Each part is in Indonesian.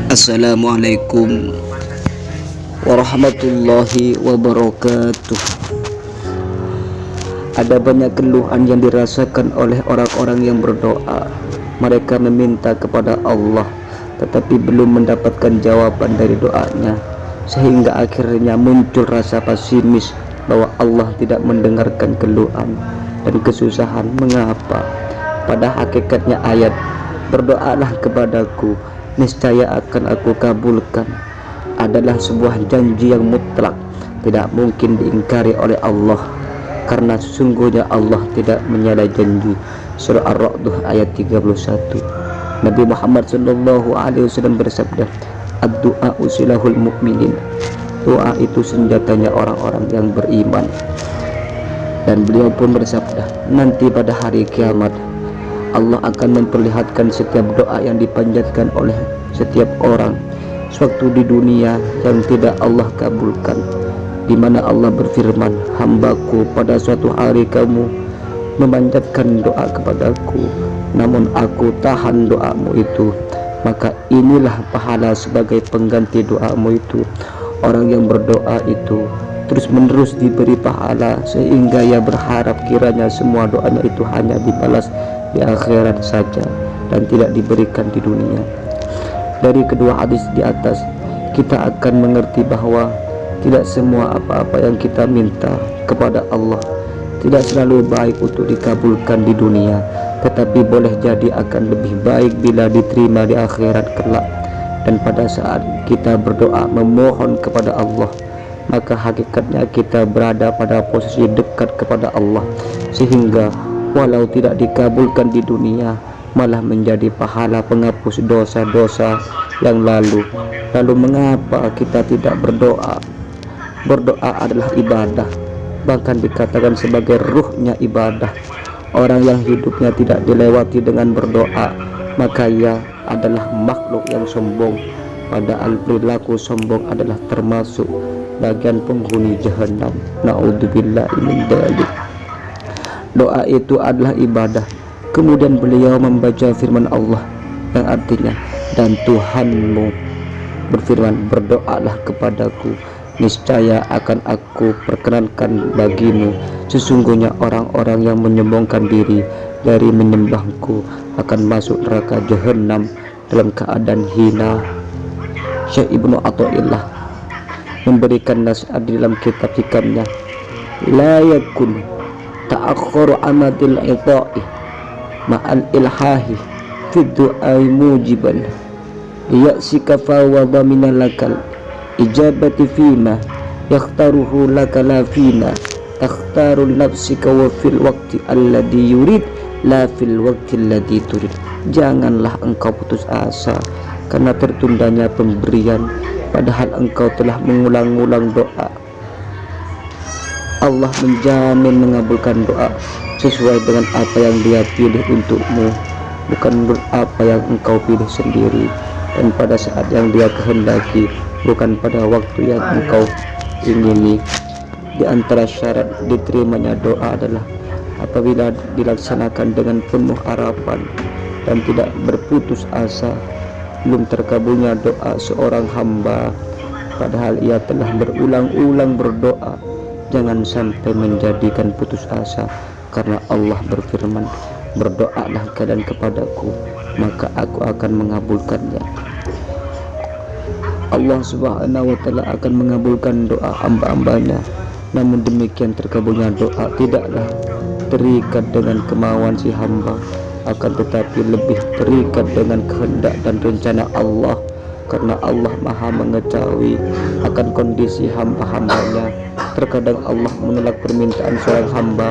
Assalamualaikum warahmatullahi wabarakatuh. Ada banyak keluhan yang dirasakan oleh orang-orang yang berdoa. Mereka meminta kepada Allah tetapi belum mendapatkan jawaban dari doanya, sehingga akhirnya muncul rasa pesimis bahwa Allah tidak mendengarkan keluhan dan kesusahan. Mengapa? Pada hakikatnya ayat "berdoalah kepadaku, niscaya akan aku kabulkan" adalah sebuah janji yang mutlak, tidak mungkin diingkari oleh Allah, karena sesungguhnya Allah tidak menyalahi janji. Surah Ar-Ra'd ayat 31. Nabi Muhammad SAW bersabda, "Ad-du'a usilahul mu'minin." Doa itu senjatanya orang-orang yang beriman. Dan beliau pun bersabda, nanti pada hari kiamat Allah akan memperlihatkan setiap doa yang dipanjatkan oleh setiap orang sewaktu di dunia yang tidak Allah kabulkan, di mana Allah berfirman, "Hambaku, pada suatu hari kamu memanjatkan doa kepadaku, namun aku tahan doamu itu, maka inilah pahala sebagai pengganti doamu itu." Orang yang berdoa itu terus menerus diberi pahala, sehingga ia berharap kiranya semua doanya itu hanya dibalas di akhirat saja dan tidak diberikan di dunia. Dari kedua hadis di atas kita akan mengerti bahwa tidak semua apa-apa yang kita minta kepada Allah tidak selalu baik untuk dikabulkan di dunia, tetapi boleh jadi akan lebih baik bila diterima di akhirat kelak. Dan pada saat kita berdoa memohon kepada Allah, maka hakikatnya kita berada pada posisi dekat kepada Allah, sehingga walau tidak dikabulkan di dunia, malah menjadi pahala penghapus dosa-dosa yang lalu. Lalu mengapa kita tidak berdoa? Berdoa adalah ibadah, bahkan dikatakan sebagai ruhnya ibadah. Orang yang hidupnya tidak dilewati dengan berdoa, maka ia adalah makhluk yang sombong. Padahal perilaku sombong adalah termasuk bagian penghuni jahanam. Na'udzubillahi min dzalik. Doa itu adalah ibadah. Kemudian beliau membaca firman Allah yang artinya, dan Tuhanmu berfirman, "Berdoalah kepadaku, niscaya akan aku perkenankan bagimu. Sesungguhnya orang-orang yang menyombongkan diri dari menyembahku akan masuk neraka jahanam dalam keadaan hina." Syekh Ibnu Athaillah memberikan nasihat di dalam kitab hikamnya, "La yakun ta'akhkharu amadil idha'i ma'al ilhahi fi du'ai mujiban liya'sika fawada minalakal ijabati fima yakhtaruhu laka la fina takhtaru nafsika wa fil waqti alladhi yurid la fil waqti alladhi turid." Janganlah engkau putus asa karena tertundanya pemberian, padahal engkau telah mengulang-ulang doa. Allah menjamin mengabulkan doa sesuai dengan apa yang Dia pilih untukmu, bukan menurut apa yang engkau pilih sendiri, dan pada saat yang Dia kehendaki, bukan pada waktu yang engkau ingini. Di antara syarat diterimanya doa adalah apabila dilaksanakan dengan penuh harapan dan tidak berputus asa. Belum terkabulnya doa seorang hamba padahal ia telah berulang-ulang berdoa, jangan sampai menjadikan putus asa, karena Allah berfirman, "Berdoalah kalian kepadaku, maka aku akan mengabulkannya." Allah Subhanahu wa Ta'ala akan mengabulkan doa hamba-hambanya. Namun demikian, terkabulnya doa tidaklah terikat dengan kemauan si hamba, akan tetapi lebih terikat dengan kehendak dan rencana Allah, karena Allah Maha mengetahui akan kondisi hamba-hambanya. Terkadang Allah menolak permintaan seorang hamba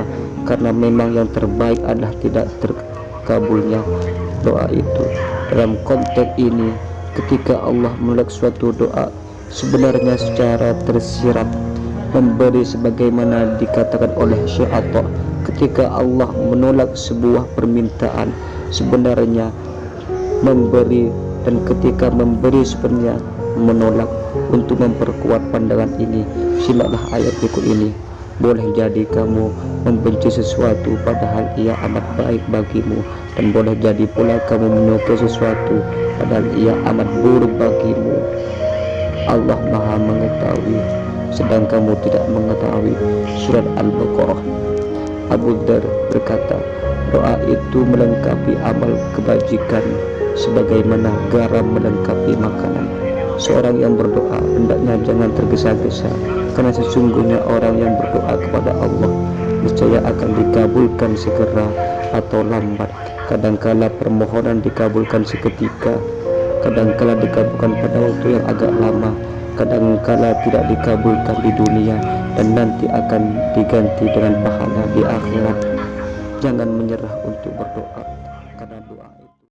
karena memang yang terbaik adalah tidak terkabulnya doa itu. Dalam konteks ini, ketika Allah menolak suatu doa, sebenarnya secara tersirat memberi sebagaimana dikatakan oleh Syekh Atha, ketika Allah menolak sebuah permintaan sebenarnya memberi, dan ketika memberi sebenarnya menolak. Untuk memperkuat pandangan ini, simaklah ayat berikut ini. Boleh jadi kamu membenci sesuatu padahal ia amat baik bagimu, dan boleh jadi pula kamu menyukai sesuatu padahal ia amat buruk bagimu. Allah Maha mengetahui, sedang kamu tidak mengetahui. Surat Al-Baqarah. Abu Dzar berkata, doa itu melengkapi amal kebajikan sebagaimana garam melengkapi makanan. Seorang yang berdoa hendaknya jangan tergesa-gesa, karena sesungguhnya orang yang berdoa kepada Allah niscaya akan dikabulkan segera atau lambat. Kadangkala permohonan dikabulkan seketika, kadangkala dikabulkan pada waktu yang agak lama, kadangkala tidak dikabulkan di dunia dan nanti akan diganti dengan pahala di akhirat. Jangan menyerah untuk berdoa.